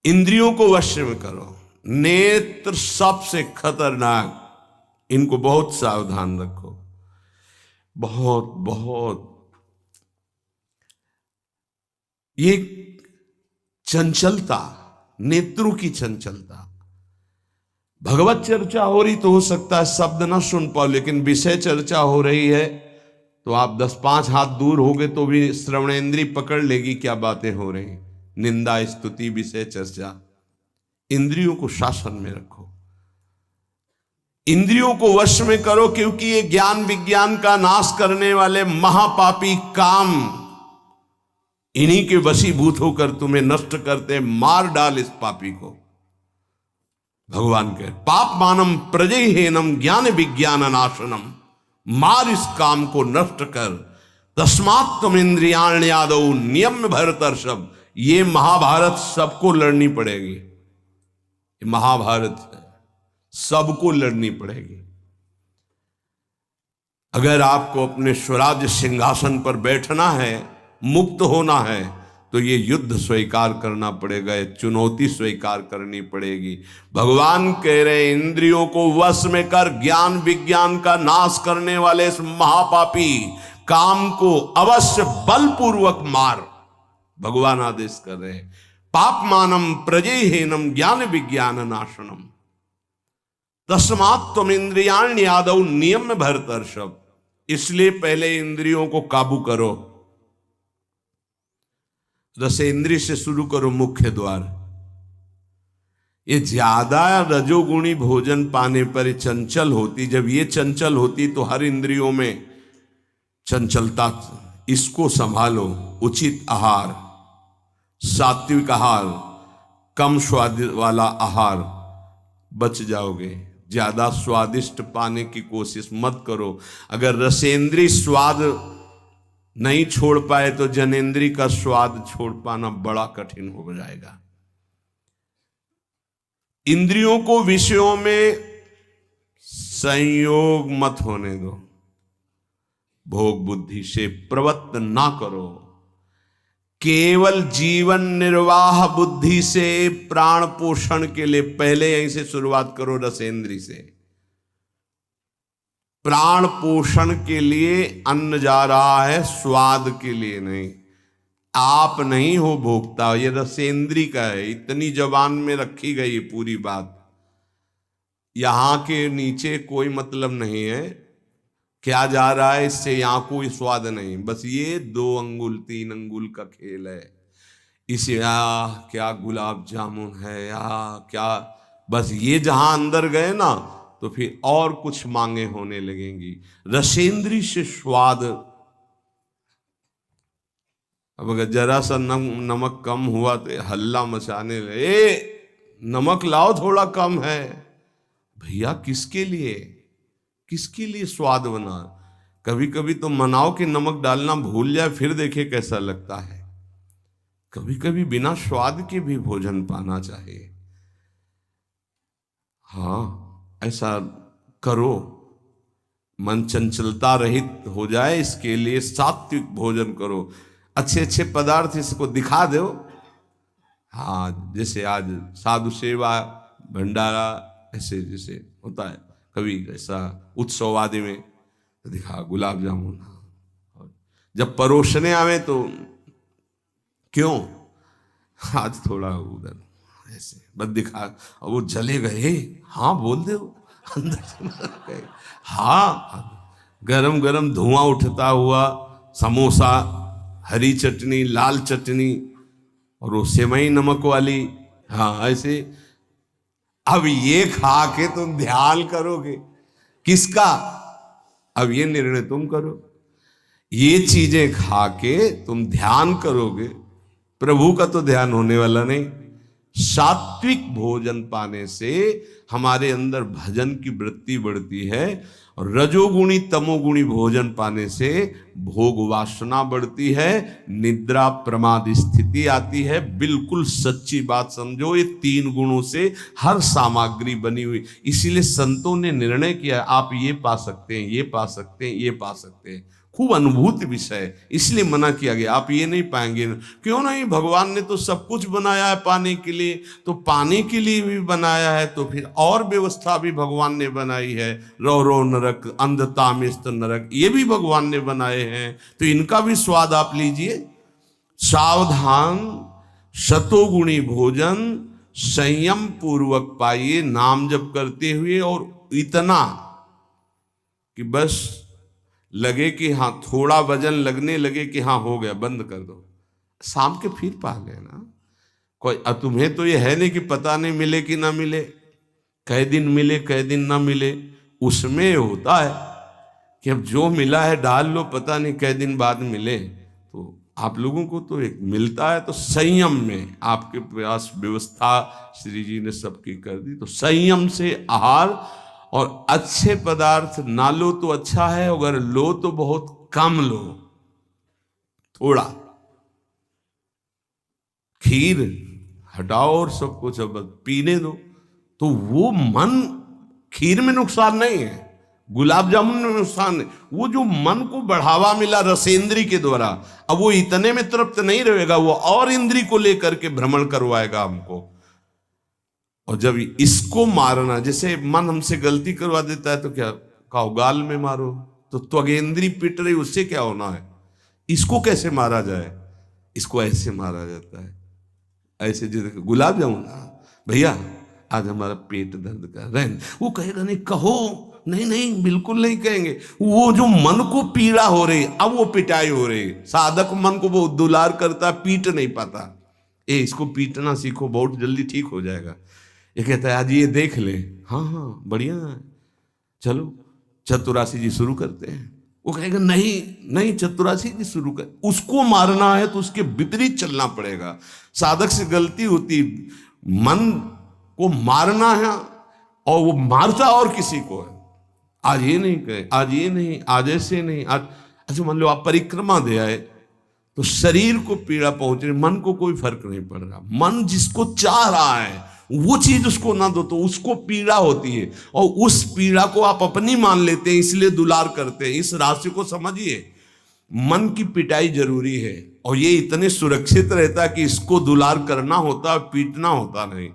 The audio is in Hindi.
इंद्रियों को वश में करो। नेत्र सबसे खतरनाक, इनको बहुत सावधान रखो। बहुत बहुत ये चंचलता, नेत्रों की चंचलता। भगवत चर्चा हो रही तो हो सकता है शब्द ना सुन पाओ, लेकिन विषय चर्चा हो रही है तो आप 10-5 हाथ दूर होगे तो भी श्रवणेंद्री पकड़ लेगी क्या बातें हो रही। निंदा, स्तुति, विषय चर्चा। इंद्रियों को शासन में रखो, इंद्रियों को वश में करो, क्योंकि ये ज्ञान विज्ञान का नाश करने वाले महापापी काम इन्हीं के वशीभूत होकर तुम्हें नष्ट करते। मार डाल इस पापी को। भगवान कहे पाप मानम प्रजहेनम ज्ञान विज्ञान नाशनम, मार इस काम को नष्ट कर। तस्मात् तुम इंद्रियाण्यादौ नियम भरतर्षभ। ये महाभारत सबको लड़नी पड़ेगी, ये महाभारत है, सबको लड़नी पड़ेगी। अगर आपको अपने स्वराज्य सिंहासन पर बैठना है, मुक्त होना है, तो ये युद्ध स्वीकार करना पड़ेगा, ये चुनौती स्वीकार करनी पड़ेगी। भगवान कह रहे इंद्रियों को वश में कर, ज्ञान विज्ञान का नाश करने वाले इस महापापी काम को अवश्य बलपूर्वक मार। भगवान आदेश कर रहे हैं पाप मानम प्रजहेनम ज्ञान विज्ञान नाशनम, तस्मात् तुम इंद्रियाण्यादौ नियम भरतर्षभ। इसलिए पहले इंद्रियों को काबू करो। रसेंद्रिय से शुरू करो, मुख्य द्वार। ये ज्यादा रजोगुणी भोजन पाने पर चंचल होती। जब ये चंचल होती तो हर इंद्रियों में चंचलता। इसको संभालो। उचित आहार, सात्विक आहार, कम स्वाद वाला आहार, बच जाओगे। ज्यादा स्वादिष्ट पाने की कोशिश मत करो। अगर रसेंद्रीय स्वाद नहीं छोड़ पाए तो जनेंद्री का स्वाद छोड़ पाना बड़ा कठिन हो जाएगा। इंद्रियों को विषयों में संयोग मत होने दो। भोग बुद्धि से प्रवृत्त ना करो। केवल जीवन निर्वाह बुद्धि से प्राण पोषण के लिए पहले यहीं से शुरुआत करो। रसेंद्री से प्राण पोषण के लिए अन्न जा रहा है, स्वाद के लिए नहीं। आप नहीं हो भोक्ता, ये रसेंद्री का है। इतनी जबान में रखी गई पूरी बात। यहां के नीचे कोई मतलब नहीं है क्या जा रहा है, इससे यहां कोई स्वाद नहीं। बस ये 2 अंगुल 3 अंगुल का खेल है। इसे क्या गुलाब जामुन है क्या, बस ये जहां अंदर गए ना तो फिर और कुछ मांगे होने लगेंगी। रसेंद्री से स्वाद। अब अगर जरा सा नमक कम हुआ तो हल्ला मचाने लगे, नमक लाओ थोड़ा कम है। भैया किसके लिए स्वाद बना। कभी कभी तो मनाओ कि नमक डालना भूल जाए, फिर देखे कैसा लगता है। कभी कभी बिना स्वाद के भी भोजन पाना चाहिए। हाँ, ऐसा करो। मन चंचलता रहित हो जाए, इसके लिए सात्विक भोजन करो। अच्छे अच्छे पदार्थ इसको दिखा दो। हाँ, जैसे आज साधु सेवा, भंडारा, ऐसे जैसे होता है कभी ऐसा उत्सव आदि में तो दिखा गुलाब जामुन। जब परोसने आवे तो क्यों आज थोड़ा उधर ऐसे बस दिखा, और वो जले गए। हाँ बोल दो अंदर से। हाँ, गरम गरम धुआं उठता हुआ समोसा, हरी चटनी, लाल चटनी, और वो सेवई नमक वाली। हाँ ऐसे। अब ये खा के तुम ध्यान करोगे किसका? अब ये निर्णय तुम करो। ये चीजें खा के तुम ध्यान करोगे, प्रभु का तो ध्यान होने वाला नहीं। सात्विक भोजन पाने से हमारे अंदर भजन की वृत्ति बढ़ती है, और रजोगुणी तमोगुणी भोजन पाने से भोग वासना बढ़ती है, निद्रा प्रमाद स्थिति आती है। बिल्कुल सच्ची बात समझो, ये 3 गुणों से हर सामग्री बनी हुई। इसीलिए संतों ने निर्णय किया आप ये पा सकते हैं, ये पा सकते हैं, ये पा सकते हैं। खूब अनुभूति विषय है, इसलिए मना किया गया। आप ये नहीं पाएंगे। क्यों नहीं, भगवान ने तो सब कुछ बनाया है पाने के लिए, तो पाने के लिए भी बनाया है, तो फिर और व्यवस्था भी भगवान ने बनाई है। रो रो नरक, अंधता में नरक, ये भी भगवान ने बनाए हैं, तो इनका भी स्वाद आप लीजिए। सावधान शतोगुणी भोजन संयम पूर्वक पाइए, नाम जप करते हुए, और इतना कि बस लगे कि हाँ, थोड़ा वजन लगने लगे कि हाँ हो गया, बंद कर दो, शाम के फिर पा लेना। कोई तुम्हें तो ये है नहीं कि पता नहीं मिले कि ना मिले, कै दिन मिले कै दिन ना मिले। उसमें होता है कि अब जो मिला है डाल लो, पता नहीं कै दिन बाद मिले। तो आप लोगों को तो एक मिलता है, तो संयम में आपके प्रयास व्यवस्था श्री जी ने सबकी कर दी। तो संयम से आहार, और अच्छे पदार्थ ना लो तो अच्छा है, अगर लो तो बहुत कम लो, थोड़ा। खीर हटाओ और सब कुछ अब पीने दो, तो वो मन, खीर में नुकसान नहीं है, गुलाब जामुन में नुकसान है, वो जो मन को बढ़ावा मिला रसेंद्री के द्वारा, अब वो इतने में तृप्त नहीं रहेगा, वो और इंद्री को लेकर के भ्रमण करवाएगा हमको। और जब इसको मारना, जैसे मन हमसे गलती करवा देता है तो क्या कहो, गाल में मारो, तो त्वगेंद्री पिट रही, उससे क्या होना है। इसको कैसे मारा जाए, इसको ऐसे मारा जाता है, ऐसे। जैसे गुलाब जामुन, भैया आज हमारा पेट दर्द कर रहा है, वो कहेगा नहीं, कहो, नहीं नहीं बिल्कुल नहीं कहेंगे। वो जो मन को पीड़ा हो रही, अब वो पिटाई हो रही। साधक मन को वो दुलार करता, पीट नहीं पाता। इसको पीटना सीखो, बहुत जल्दी ठीक हो जाएगा। ये कहता है आज ये देख ले, हाँ हाँ बढ़िया है, चलो चतुरासी जी शुरू करते हैं। वो कहेगा नहीं नहीं, चतुरासी जी शुरू कर। उसको मारना है तो उसके विपरीत चलना पड़ेगा। साधक से गलती होती, मन को मारना है, और वो मारता और किसी को है। आज ये नहीं कहे, आज ये नहीं, आज ऐसे नहीं, आज अच्छा। मान लो आप परिक्रमा दे आए, तो शरीर को पीड़ा पहुंच रही, मन को कोई फर्क नहीं पड़ रहा। मन जिसको चाह रहा है वो चीज उसको ना दो तो उसको पीड़ा होती है, और उस पीड़ा को आप अपनी मान लेते हैं, इसलिए दुलार करते हैं। इस राशि को समझिए, मन की पिटाई जरूरी है, और ये इतने सुरक्षित रहता है कि इसको दुलार करना होता है, पीटना होता नहीं।